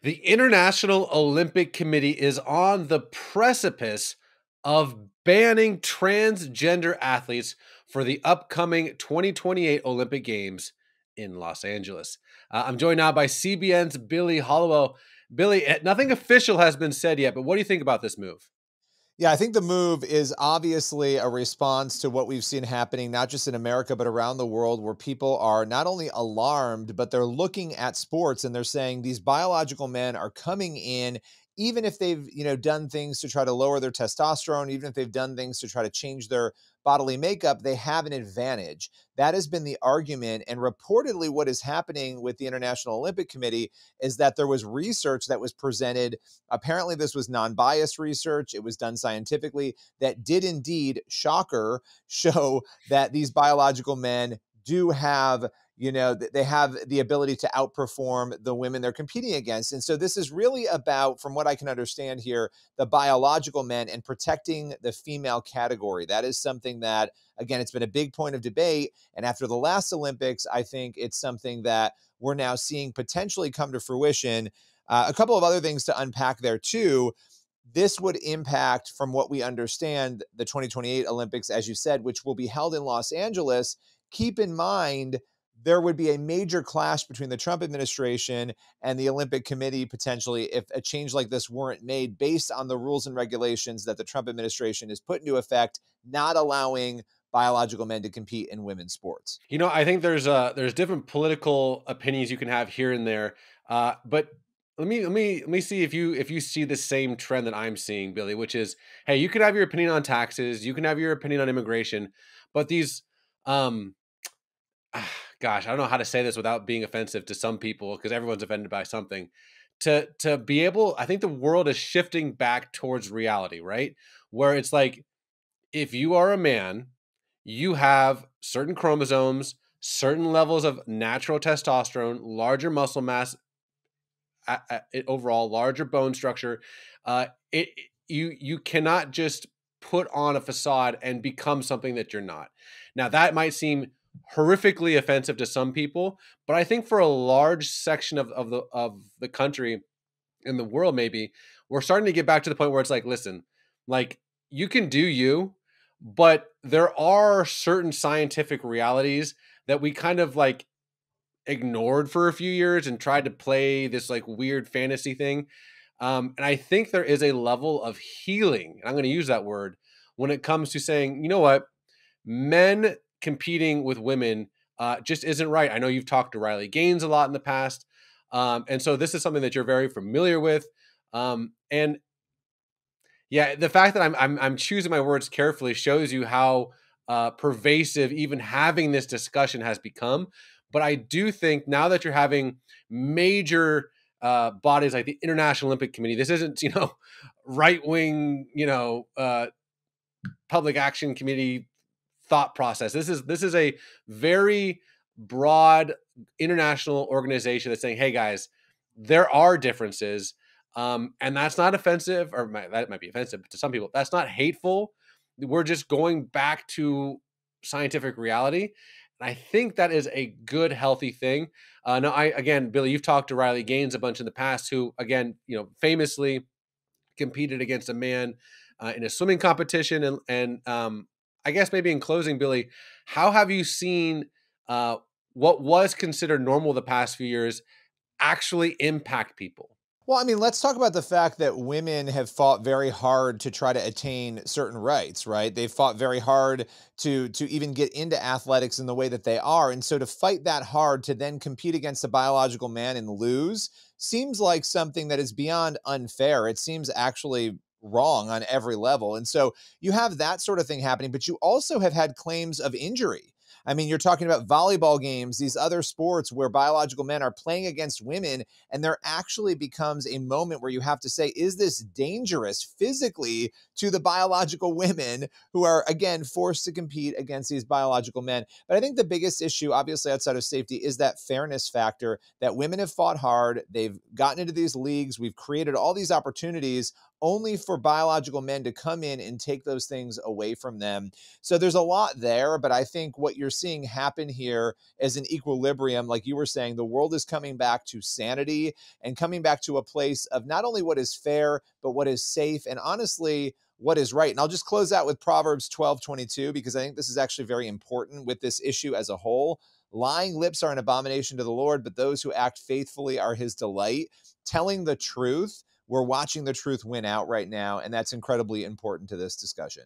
The International Olympic Committee is on the precipice of banning transgender athletes for the upcoming 2028 Olympic Games in Los Angeles. I'm joined now by CBN's Billy Hallowell. Billy, nothing official has been said yet, but what do you think about this move? Yeah, I think the move is obviously a response to what we've seen happening, not just in America, but around the world, where people are not only alarmed, but they're looking at sports and they're saying these biological men are coming in, even if they've, done things to try to lower their testosterone, even if they've done things to try to change their bodily makeup, they have an advantage. That has been the argument. And reportedly, what is happening with the International Olympic Committee is that there was research that was presented. Apparently, this was non-biased research. It was done scientifically that did indeed, shocker, show that these biological men do have, they have the ability to outperform the women they're competing against. And so this is really about, from what I can understand here, the biological men and protecting the female category. That is something that, again, it's been a big point of debate. And after the last Olympics, I think it's something that we're now seeing potentially come to fruition. A couple of other things to unpack there too. This would impact, from what we understand, the 2028 Olympics, as you said, which will be held in Los Angeles. Keep in mind, there would be a major clash between the Trump administration and the Olympic Committee potentially if a change like this weren't made based on the rules and regulations that the Trump administration has put into effect, not allowing biological men to compete in women's sports. I think there's different political opinions you can have here and there, but let me see if you see the same trend that I'm seeing, Billy, which is, hey, you can have your opinion on taxes, you can have your opinion on immigration, but these, um, gosh, I don't know how to say this without being offensive to some people because everyone's offended by something. To be able, I think the world is shifting back towards reality, right? Where it's like, if you are a man, you have certain chromosomes, certain levels of natural testosterone, larger muscle mass, overall larger bone structure. You cannot just put on a facade and become something that you're not. Now that might seem horrifically offensive to some people, but I think for a large section of the country in the world, maybe we're starting to get back to the point where it's like, listen, like, you can do you, but there are certain scientific realities that we kind of like ignored for a few years and tried to play this like weird fantasy thing. And I think there is a level of healing, and I'm going to use that word, when it comes to saying, you know what, men competing with women just isn't right. I know you've talked to Riley Gaines a lot in the past. And so this is something that you're very familiar with. And yeah, the fact that I'm choosing my words carefully shows you how pervasive even having this discussion has become. But I do think now that you're having major bodies like the International Olympic Committee, this isn't right wing public action committee thought process. This is a very broad international organization that's saying, hey guys, there are differences. And that's not offensive, or that might be offensive to some people. That's not hateful. We're just going back to scientific reality. And I think that is a good, healthy thing. Now, again, Billy, you've talked to Riley Gaines a bunch in the past, who, again, famously competed against a man in a swimming competition. And I guess maybe in closing, Billy, how have you seen what was considered normal the past few years actually impact people? Well, I mean, let's talk about the fact that women have fought very hard to try to attain certain rights, right? They've fought very hard to even get into athletics in the way that they are. And so to fight that hard to then compete against a biological man and lose seems like something that is beyond unfair. It seems actually wrong on every level. And so you have that sort of thing happening, but you also have had claims of injury. I mean, you're talking about volleyball games, these other sports where biological men are playing against women, and there actually becomes a moment where you have to say, is this dangerous physically to the biological women who are, again, forced to compete against these biological men? But I think the biggest issue, obviously outside of safety, is that fairness factor that women have fought hard. They've gotten into these leagues. We've created all these opportunities only for biological men to come in and take those things away from them. So there's a lot there, but I think what you're seeing happen here is an equilibrium. Like you were saying, the world is coming back to sanity and coming back to a place of not only what is fair, but what is safe and honestly, what is right. And I'll just close out with Proverbs 12:22, because I think this is actually very important with this issue as a whole. Lying lips are an abomination to the Lord, but those who act faithfully are his delight. Telling the truth, we're watching the truth win out right now, and that's incredibly important to this discussion.